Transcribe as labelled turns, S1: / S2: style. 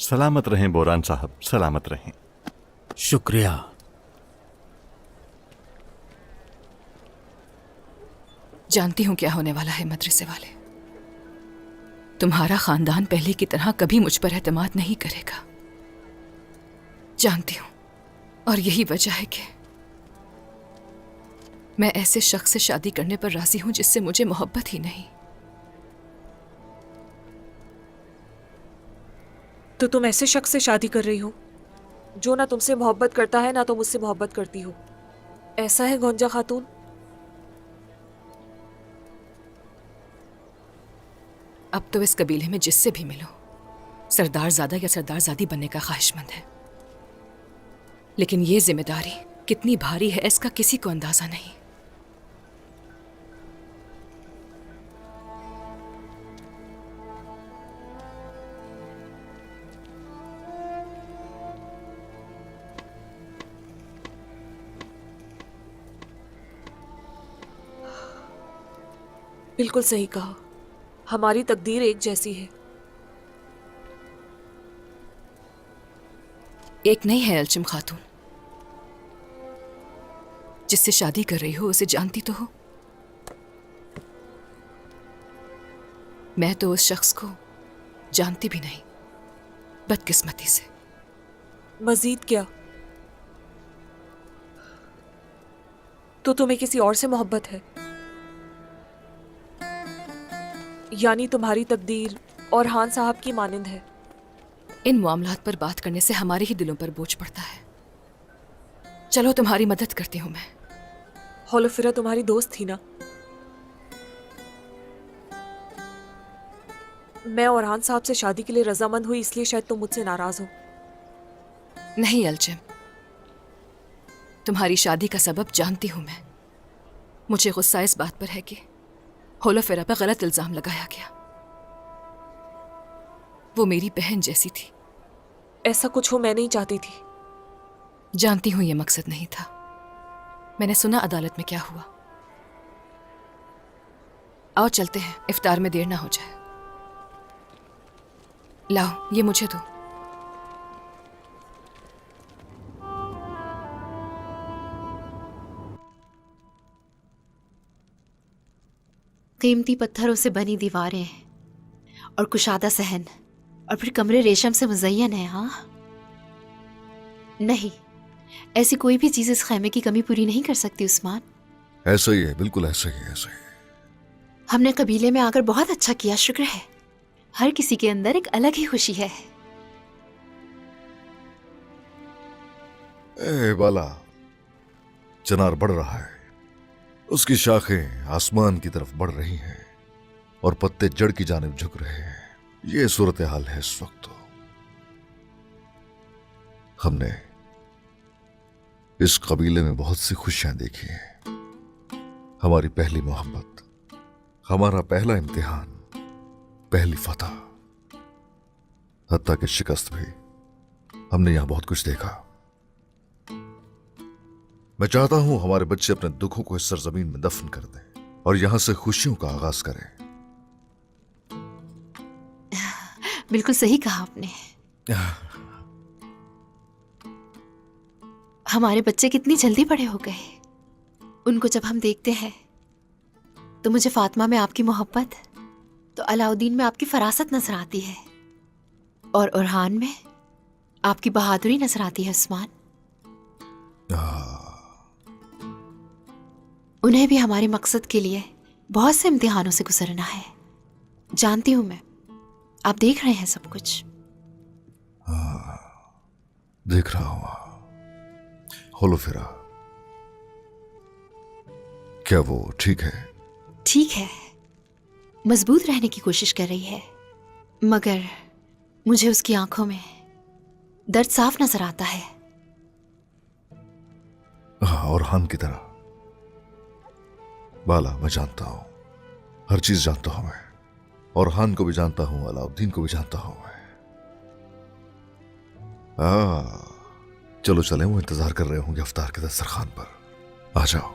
S1: सलामत रहें बोरान साहब, सलामत रहें।
S2: शुक्रिया।
S3: जानती हूं क्या होने वाला है मदरसे वाले। तुम्हारा खानदान पहले की तरह कभी मुझ पर एतमाद नहीं करेगा, जानती हूं। और यही वजह है कि मैं ऐसे शख्स से शादी करने पर राजी हूं जिससे मुझे मोहब्बत ही नहीं।
S4: तो तुम ऐसे शख्स से शादी कर रही हो जो ना तुमसे मोहब्बत करता है ना तो मुझसे मोहब्बत करती हो, ऐसा है गोंजा खातून?
S3: अब तो इस कबीले में जिससे भी मिलो सरदारजादा या सरदारजादी बनने का ख्वाहिशमंद है, लेकिन ये जिम्मेदारी कितनी भारी है इसका किसी को अंदाजा नहीं।
S4: बिल्कुल सही कहा, हमारी तकदीर एक जैसी है।
S3: एक नहीं है अलचम खातून, जिससे शादी कर रही हो उसे जानती तो हो। मैं तो उस शख्स को जानती भी नहीं, बदकिस्मती से।
S4: मजीद क्या? तो तुम्हें किसी और से मोहब्बत है? यानी तुम्हारी तकदीर और हान साहब की मानिंद है।
S3: इन मामलात पर बात करने से हमारे ही दिलों पर बोझ पड़ता है। चलो तुम्हारी मदद करती हूं मैं।
S4: होलोफिरा तुम्हारी दोस्त थी ना? मैं और हान साहब से शादी के लिए रजामंद हुई, इसलिए शायद तुम मुझसे नाराज हो।
S3: नहीं अलचम, तुम्हारी शादी का सबब जानती हूं मैं। मुझे गुस्सा इस बात पर है कि होलोफिरा पर गलत इल्जाम लगाया गया। वो मेरी बहन जैसी थी।
S4: ऐसा कुछ हो मैं नहीं चाहती थी।
S3: जानती हूं ये मकसद नहीं था। मैंने सुना अदालत में क्या हुआ। आओ चलते हैं, इफ्तार में देर ना हो जाए। लाओ ये मुझे दो।
S5: कीमती पत्थरों से बनी दीवारें और कुशादा सहन और फिर कमरे रेशम से मुज़य्यन है। हाँ नहीं, ऐसी कोई भी चीज इस खैमे की कमी पूरी नहीं कर सकती उस्मान।
S6: ऐसा ही है, बिल्कुल ऐसा ही है, ऐसा ही है।
S5: हमने कबीले में आकर बहुत अच्छा किया, शुक्र है। हर किसी के अंदर एक अलग ही खुशी है।
S6: ए बाला, चिनार बढ़ रहा है, उसकी शाखें आसमान की तरफ बढ़ रही हैं और पत्ते जड़ की जानिब झुक रहे हैं। ये सूरत हाल है इस वक्त। तो हमने इस कबीले में बहुत सी खुशियां देखी हैं। हमारी पहली मोहब्बत, हमारा पहला इम्तिहान, पहली फतह, हत्ता कि शिकस्त भी। हमने यहां बहुत कुछ देखा। मैं चाहता हूं हमारे बच्चे अपने दुखों को इस सरजमीन में दफन कर दें और यहां से खुशियों का आगाज करें।
S5: बिल्कुल सही कहा आपने। हमारे बच्चे कितनी जल्दी बड़े हो गए। उनको जब हम देखते हैं तो मुझे फातिमा में आपकी मोहब्बत, तो अलाउद्दीन में आपकी फरासत नजर आती है और उरहान में आपकी बहादुरी नजर आती है उस्मान। उन्हें भी हमारे मकसद के लिए बहुत से इम्तिहानों से गुजरना है, जानती हूं मैं। आप देख रहे हैं सब कुछ।
S6: देख रहा हूं। होलोफिरा, क्या वो ठीक है?
S5: ठीक है, मजबूत रहने की कोशिश कर रही है, मगर मुझे उसकी आंखों में दर्द साफ नजर आता है।
S6: हाँ, और हान की तरह। बाला, मैं जानता हूं, हर चीज जानता हूं मैं, और हान को भी जानता हूं, अलाउद्दीन को भी जानता हूं मैं। चलो चलें, वो इंतजार कर रहे होंगे अफ्तार के दस्तरखान पर। आ जाओ।